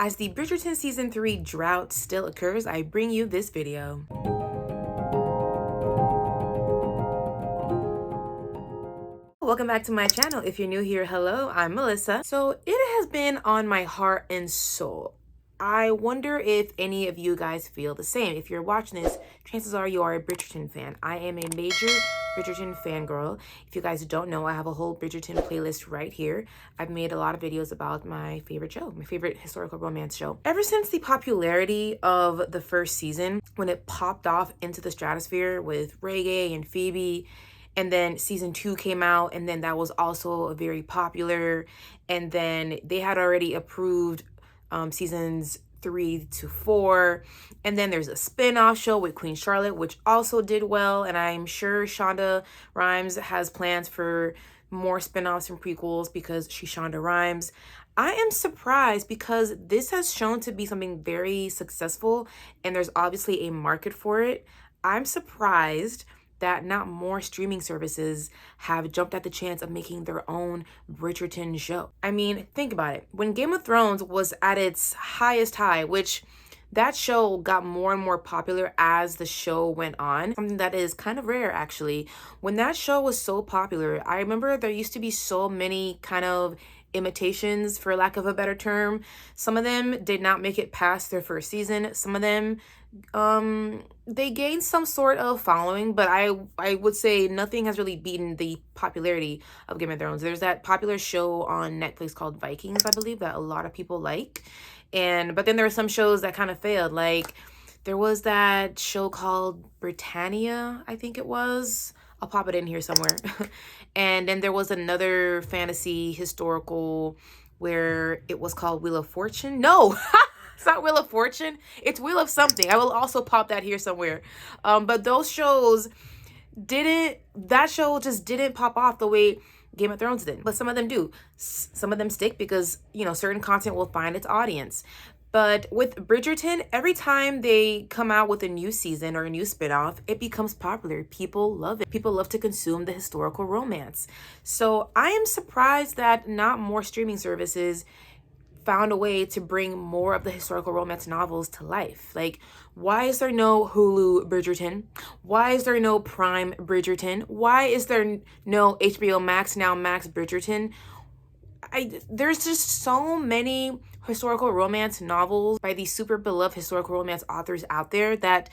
As the Bridgerton Season 3 drought still occurs, I bring you this video. Welcome back to my channel. If you're new here, hello, I'm Melissa. So it has been on my heart and soul. I wonder if any of you guys feel the same. If you're watching this, chances are you are a Bridgerton fan. I am a major Bridgerton fangirl. If you guys don't know, I have a whole Bridgerton playlist right here. I've made a lot of videos about my favorite show, my favorite historical romance show. Ever since the popularity of the first season, when it popped off into the stratosphere with Reggae and Phoebe, and then season 2 came out, and then that was also very popular, and then they had already approved seasons 3 to 4, and then there's a spin-off show with Queen Charlotte, which also did well, and I'm sure Shonda Rhimes has plans for more spin-offs and prequels because she's Shonda Rhimes. I am surprised because this has shown to be something very successful, and there's obviously a market for it. I'm surprised that not more streaming services have jumped at the chance of making their own Bridgerton show. I mean, think about it. When Game of Thrones was at its highest high, which that show got more and more popular as the show went on, something that is kind of rare actually. When that show was so popular, I remember there used to be so many kind of imitations, for lack of a better term. Some of them did not make it past their first season. Some of them they gained some sort of following, but I would say nothing has really beaten the popularity of Game of Thrones. There's that popular show on Netflix called Vikings, I believe, that a lot of people like. But then there were some shows that kind of failed. Like there was that show called Britannia, I think it was. I'll pop it in here somewhere. And then there was another fantasy historical where it was called Wheel of Fortune. No, it's not Wheel of Fortune. It's Wheel of something. I will also pop that here somewhere. But those shows that show just didn't pop off the way Game of Thrones did. But some of them do. Some of them stick because, you know, certain content will find its audience. But with Bridgerton, every time they come out with a new season or a new spinoff, it becomes popular. People love it. People love to consume the historical romance. So I am surprised that not more streaming services found a way to bring more of the historical romance novels to life. Like, why is there no Hulu Bridgerton? Why is there no Prime Bridgerton? Why is there no HBO Max, now Max Bridgerton? There's just so many historical romance novels by these super beloved historical romance authors out there that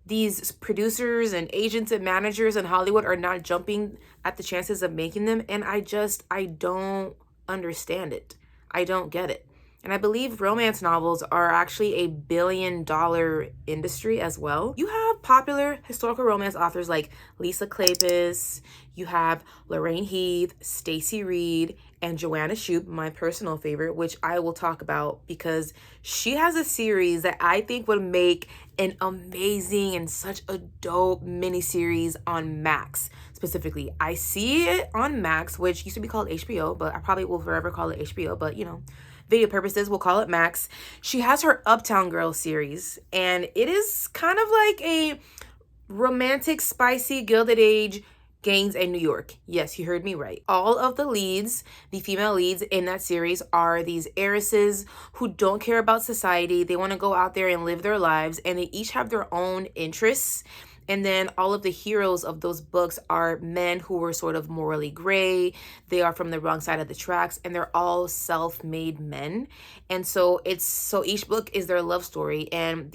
these producers and agents and managers in Hollywood are not jumping at the chances of making them. And I don't understand it. I don't get it. And I believe romance novels are actually a billion-dollar industry as well. You have popular historical romance authors like Lisa Kleypas, you have Lorraine Heath, Stacey Reid, and Joana Shupe, my personal favorite, which I will talk about because she has a series that I think would make an amazing and such a dope miniseries on Max. Specifically, I see it on Max, which used to be called HBO, but I probably will forever call it HBO, but you know, video purposes, we'll call it Max. She has her Uptown Girls series, and it is kind of like a romantic, spicy, Gilded Age gangs in New York. Yes, you heard me right. All of the leads, the female leads in that series, are these heiresses who don't care about society. They want to go out there and live their lives, and they each have their own interests. And then all of the heroes of those books are men who were sort of morally gray. They are from the wrong side of the tracks, and they're all self-made men. And so each book is their love story, and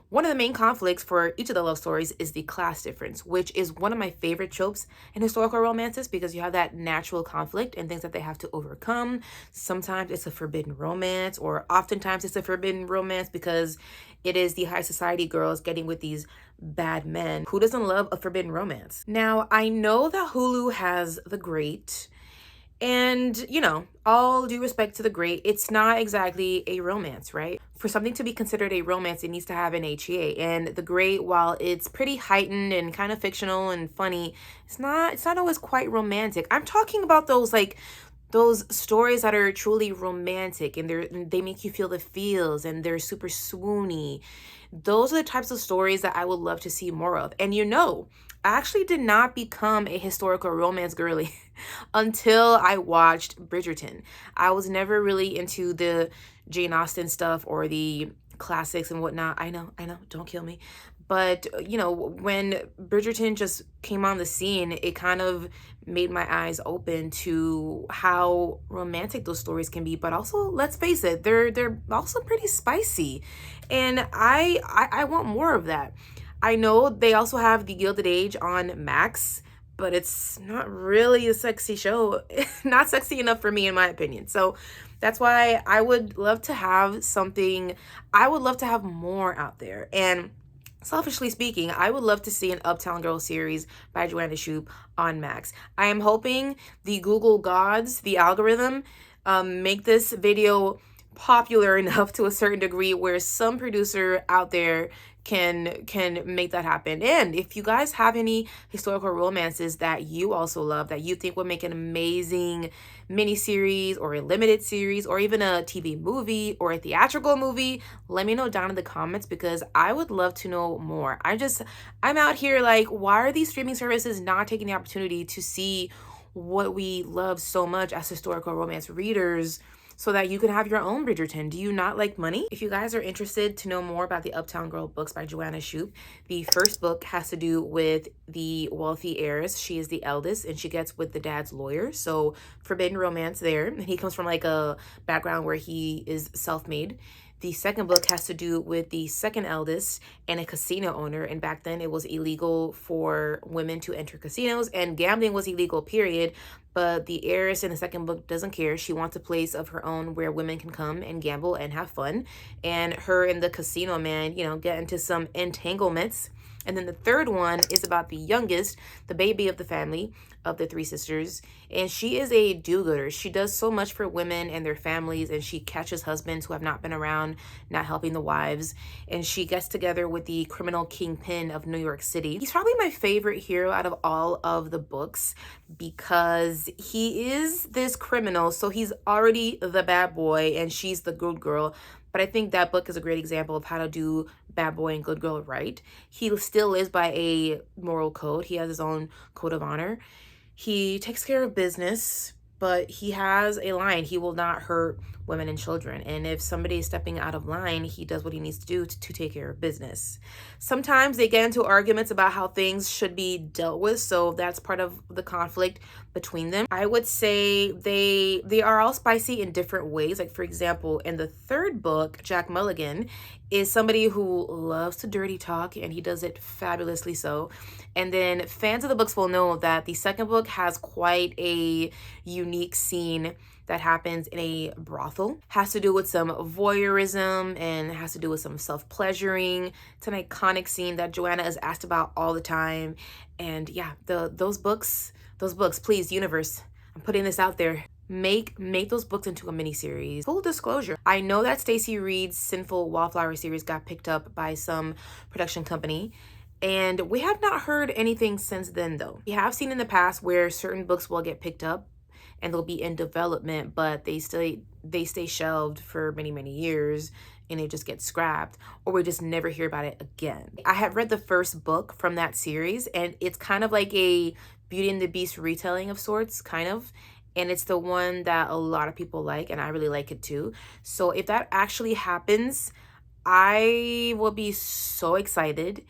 one of the main conflicts for each of the love stories is the class difference, which is one of my favorite tropes in historical romances because you have that natural conflict and things that they have to overcome. Sometimes it's a forbidden romance, or oftentimes it's a forbidden romance because it is the high society girls getting with these bad men. Who doesn't love a forbidden romance? Now, I know that Hulu has The Great, and, you know, all due respect to The Great, it's not exactly a romance, right? For something to be considered a romance, it needs to have an HEA. And The Great, while it's pretty heightened and kind of fictional and funny, it's not always quite romantic. I'm talking about those, like, those stories that are truly romantic and they make you feel the feels and they're super swoony. Those are the types of stories that I would love to see more of. And I actually did not become a historical romance girly until I watched Bridgerton. I was never really into the Jane Austen stuff or the classics and whatnot. I know, don't kill me. But, when Bridgerton just came on the scene, it kind of made my eyes open to how romantic those stories can be. But also, let's face it, they're also pretty spicy. And I want more of that. I know they also have The Gilded Age on Max, but it's not really a sexy show. Not sexy enough for me, in my opinion. So that's why I would love to have something, I would love to have more out there. And selfishly speaking, I would love to see an Uptown Girls series by Joana Shupe on Max. I am hoping the Google gods, the algorithm, make this video popular enough to a certain degree where some producer out there can make that happen. And if you guys have any historical romances that you also love, that you think would make an amazing miniseries or a limited series or even a TV movie or a theatrical movie, let me know down in the comments, because I would love to know more. I'm out here like, why are these streaming services not taking the opportunity to see what we love so much as historical romance readers, so that you can have your own Bridgerton? Do you not like money? If you guys are interested to know more about the Uptown Girl books by Joana Shupe, the first book has to do with the wealthy heiress. She is the eldest and she gets with the dad's lawyer. So forbidden romance there. And he comes from like a background where he is self-made. The second book has to do with the second eldest and a casino owner. And back then it was illegal for women to enter casinos and gambling was illegal, period. But the heiress in the second book doesn't care. She wants a place of her own where women can come and gamble and have fun. And her and the casino man, get into some entanglements. And then the third one is about the youngest, the baby of the family, of the three sisters. And she is a do-gooder. She does so much for women and their families, and she catches husbands who have not been around, not helping the wives. And she gets together with the criminal kingpin of New York City. He's probably my favorite hero out of all of the books because he is this criminal. So he's already the bad boy and she's the good girl. But I think that book is a great example of how to do bad boy and good girl right. He still lives by a moral code. He has his own code of honor. He takes care of business, but he has a line. He will not hurt women and children. And if somebody is stepping out of line, he does what he needs to do to take care of business. Sometimes they get into arguments about how things should be dealt with. So that's part of the conflict between them. I would say they are all spicy in different ways. Like, for example, in the third book, Jack Mulligan is somebody who loves to dirty talk, and he does it fabulously so. And then fans of the books will know that the second book has quite a unique scene that happens in a brothel. Has to do with some voyeurism and has to do with some self-pleasuring. It's an iconic scene that Joanna is asked about all the time. And yeah, those books, please, universe, I'm putting this out there. Make those books into a miniseries. Full disclosure, I know that Stacey Reed's Sinful Wallflower series got picked up by some production company, and we have not heard anything since then though. We have seen in the past where certain books will get picked up and they'll be in development, but they stay shelved for many years and it just gets scrapped, or we just never hear about it again. I have read the first book from that series, and it's kind of like a Beauty and the Beast retelling of sorts, kind of. And it's the one that a lot of people like, and I really like it too. So if that actually happens, I will be so excited.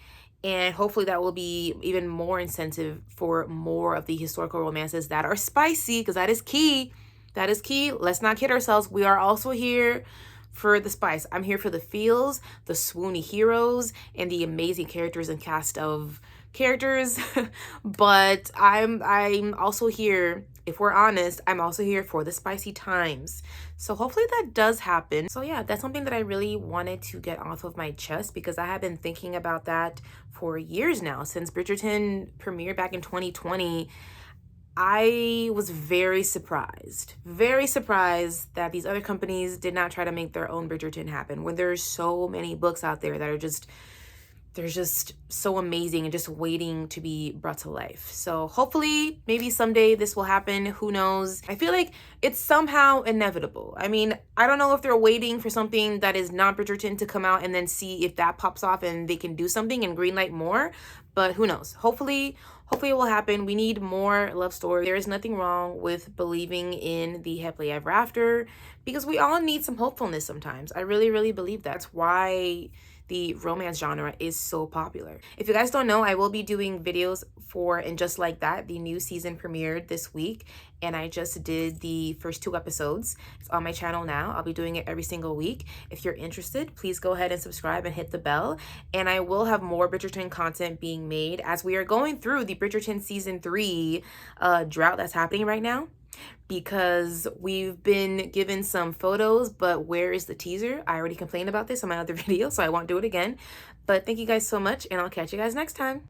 And hopefully that will be even more incentive for more of the historical romances that are spicy, because that is key. That is key. Let's not kid ourselves. We are also here for the spice. I'm here for the feels, the swoony heroes, and the amazing characters and cast of characters. But I'm also here, if we're honest, I'm also here for the spicy times. So hopefully that does happen. So yeah, that's something that I really wanted to get off of my chest, because I have been thinking about that for years now. Since Bridgerton premiered back in 2020, I was very surprised that these other companies did not try to make their own Bridgerton happen when there's so many books out there that are just they're just so amazing and just waiting to be brought to life. So hopefully, maybe someday this will happen. Who knows? I feel like it's somehow inevitable. I mean, I don't know if they're waiting for something that is not Bridgerton to come out and then see if that pops off and they can do something and greenlight more. But who knows? Hopefully it will happen. We need more love story. There is nothing wrong with believing in the happily ever after, because we all need some hopefulness sometimes. I really, really believe that's why the romance genre is so popular. If you guys don't know, I will be doing videos for And Just Like That. The new season premiered this week, and I just did the first 2 episodes. It's on my channel now. I'll be doing it every single week. If you're interested, please go ahead and subscribe and hit the bell. And I will have more Bridgerton content being made as we are going through the Bridgerton season 3 drought that's happening right now, because we've been given some photos, but where is the teaser? I already complained about this in my other video, so I won't do it again. But thank you guys so much, and I'll catch you guys next time.